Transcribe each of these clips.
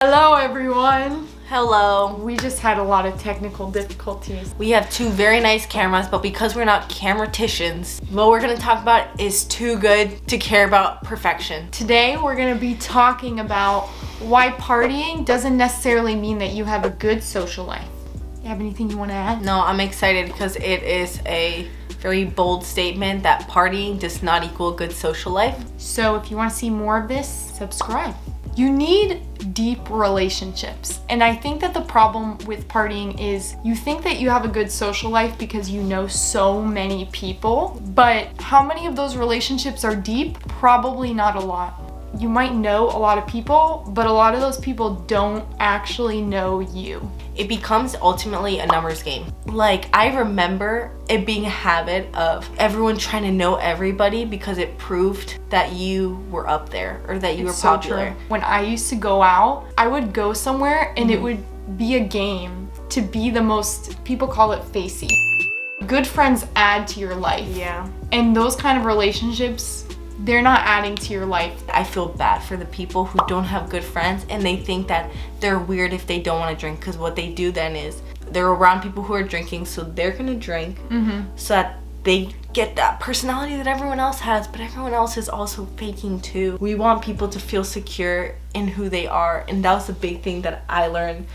Hello everyone! Hello. We just had a lot of technical difficulties. We have two very nice cameras, but because we're not cameraticians, what we're gonna talk about is too good to care about perfection. Today we're gonna be talking about why partying doesn't necessarily mean that you have a good social life. You have anything you want to add? No, I'm excited because it is a very bold statement that partying does not equal a good social life. So if you want to see more of this, subscribe. You need deep relationships. And I think that the problem with partying is you think that you have a good social life because you know so many people, but how many of those relationships are deep? Probably not a lot. You might know a lot of people, but a lot of those people don't actually know you. It becomes ultimately a numbers game. Like, I remember it being a habit of everyone trying to know everybody because it proved that you were up there or that you were popular. So true. When I used to go out, I would go somewhere and it would be a game to be the most, people call it facey. Good friends add to your life. Yeah. And those kind of relationships, they're not adding to your life. I feel bad for the people who don't have good friends and they think that they're weird if they don't want to drink, because what they do then is they're around people who are drinking, so they're gonna drink so that they get that personality that everyone else has, but everyone else is also faking too. We want people to feel secure in who they are, and that was the big thing that I learned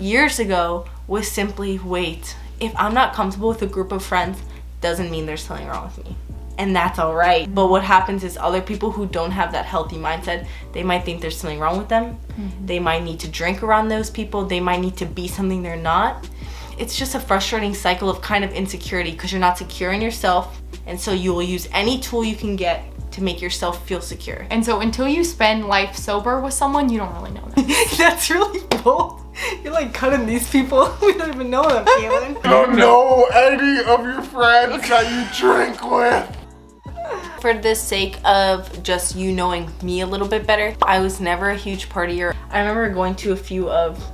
years ago, was simply wait. If I'm not comfortable with a group of friends, doesn't mean there's something wrong with me. And that's all right. But what happens is other people who don't have that healthy mindset, they might think there's something wrong with them. They might need to drink around those people. They might need to be something they're not. It's just a frustrating cycle of kind of insecurity because you're not secure in yourself. And so you will use any tool you can get to make yourself feel secure. And so until you spend life sober with someone, you don't really know them. That's really bold. You're like cutting these people. We don't even know them, Kaitlyn. You don't know any of your friends that you drink with. For the sake of just you knowing me a little bit better, I was never a huge partier. I remember going to a few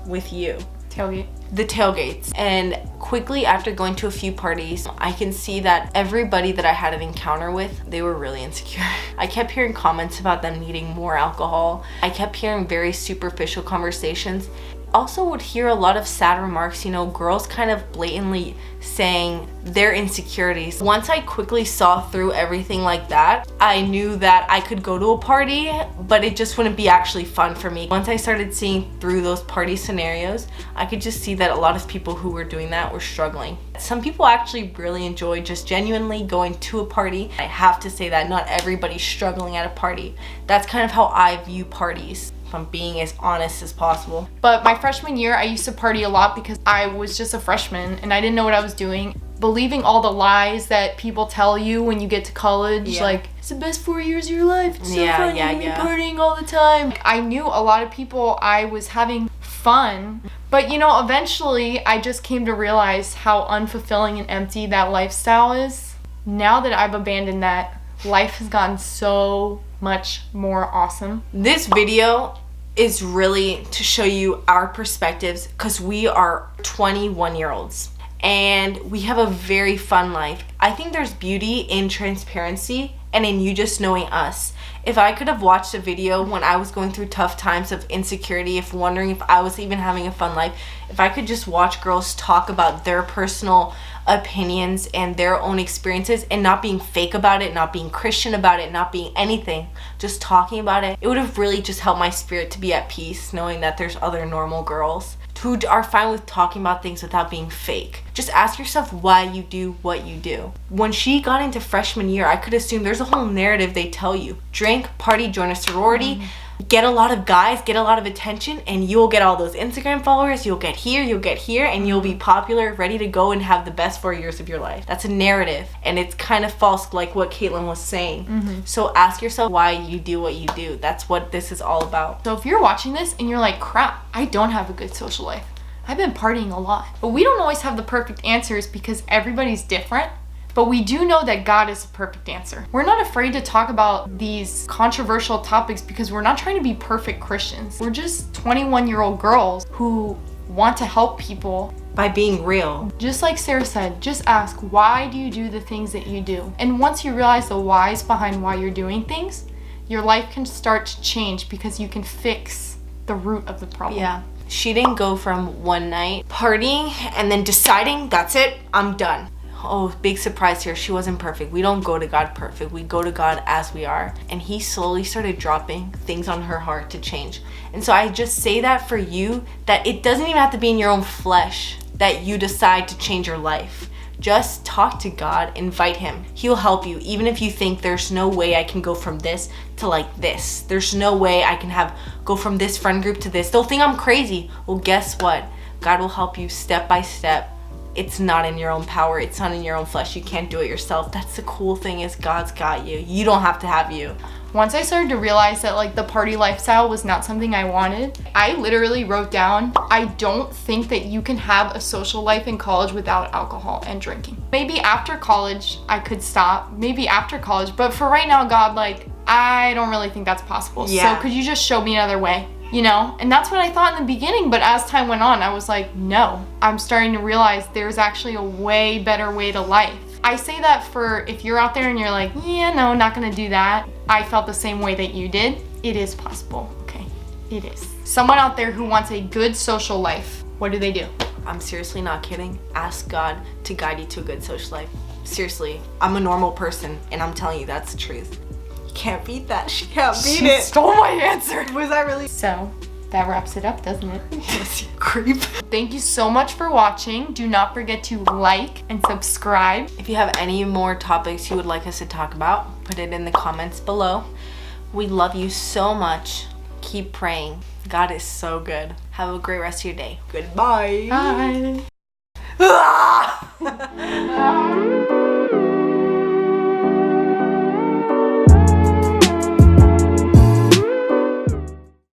with you. Tailgate. The tailgates. And quickly after going to a few parties, I can see that everybody that I had an encounter with, they were really insecure. I kept hearing comments about them needing more alcohol. I kept hearing very superficial conversations. Also would hear a lot of sad remarks, you know, girls kind of blatantly saying their insecurities. Once I quickly saw through everything like that, I knew that I could go to a party, but it just wouldn't be actually fun for me. Once I started seeing through those party scenarios, I could just see that a lot of people who were doing that were struggling. Some people actually really enjoy just genuinely going to a party. I have to say that not everybody's struggling at a party. That's kind of how I view parties, if I'm being as honest as possible. But my freshman year, I used to party a lot because I was just a freshman and I didn't know what I was doing. Believing all the lies that people tell you when you get to college, like, it's the best 4 years of your life, it's so fun, you're gonna be partying all the time. I knew a lot of people, I was having fun, but you know, eventually I just came to realize how unfulfilling and empty that lifestyle is. Now that I've abandoned that, life has gotten so much more awesome. This video is really to show you our perspectives because we are 21-year-olds and we have a very fun life. I think there's beauty in transparency and in you just knowing us. If I could have watched a video when I was going through tough times of insecurity, if wondering if I was even having a fun life, if I could just watch girls talk about their personal opinions and their own experiences and not being fake about it, not being Christian about it, not being anything, just talking about it, it would have really just helped my spirit to be at peace, knowing that there's other normal girls who are fine with talking about things without being fake. Just ask yourself why you do what you do. When she got into freshman year, I could assume there's a whole narrative they tell you. Drink, party, join a sorority, get a lot of guys, get a lot of attention, and you'll get all those Instagram followers, you'll get here, and you'll be popular, ready to go and have the best 4 years of your life. That's a narrative, and it's kind of false, like what Kaitlyn was saying. So ask yourself why you do what you do. That's what this is all about. So if you're watching this and you're like, crap, I don't have a good social life, I've been partying a lot. But we don't always have the perfect answers because everybody's different. But we do know that God is the perfect answer. We're not afraid to talk about these controversial topics because we're not trying to be perfect Christians. We're just 21-year-old girls who want to help people by being real. Just like Sarah said, just ask, why do you do the things that you do? And once you realize the whys behind why you're doing things, your life can start to change because you can fix the root of the problem. Yeah. She didn't go from one night partying and then deciding, that's it, I'm done. Oh, big surprise here. She wasn't perfect. We don't go to God perfect. We go to God as we are. And he slowly started dropping things on her heart to change. And so I just say that for you, that it doesn't even have to be in your own flesh that you decide to change your life. Just talk to God, invite him. He'll help you. Even if you think there's no way I can go from this to like this. There's no way I can go from this friend group to this. They'll think I'm crazy. Well, guess what? God will help you step by step. It's not in your own power. It's not in your own flesh. You can't do it yourself. That's the cool thing, is God's got you. You don't have to have you. Once I started to realize that like the party lifestyle was not something I wanted, I literally wrote down, I don't think that you can have a social life in college without alcohol and drinking. Maybe after college I could stop, maybe after college, but for right now, God, like, I don't really think that's possible. Yeah. So could you just show me another way? You know? And that's what I thought in the beginning, but as time went on, I was like, no. I'm starting to realize there's actually a way better way to life. I say that for if you're out there and you're like, yeah, no, not gonna do that. I felt the same way that you did. It is possible, okay? It is. Someone out there who wants a good social life, what do? I'm seriously not kidding. Ask God to guide you to a good social life. Seriously, I'm a normal person and I'm telling you that's the truth. You can't beat that. She can't beat it. Stole my answer. Was I really? So, that wraps it up, doesn't it? Yes, you creep. Thank you so much for watching. Do not forget to like and subscribe. If you have any more topics you would like us to talk about, put it in the comments below. We love you so much. Keep praying. God is so good. Have a great rest of your day. Goodbye. Bye.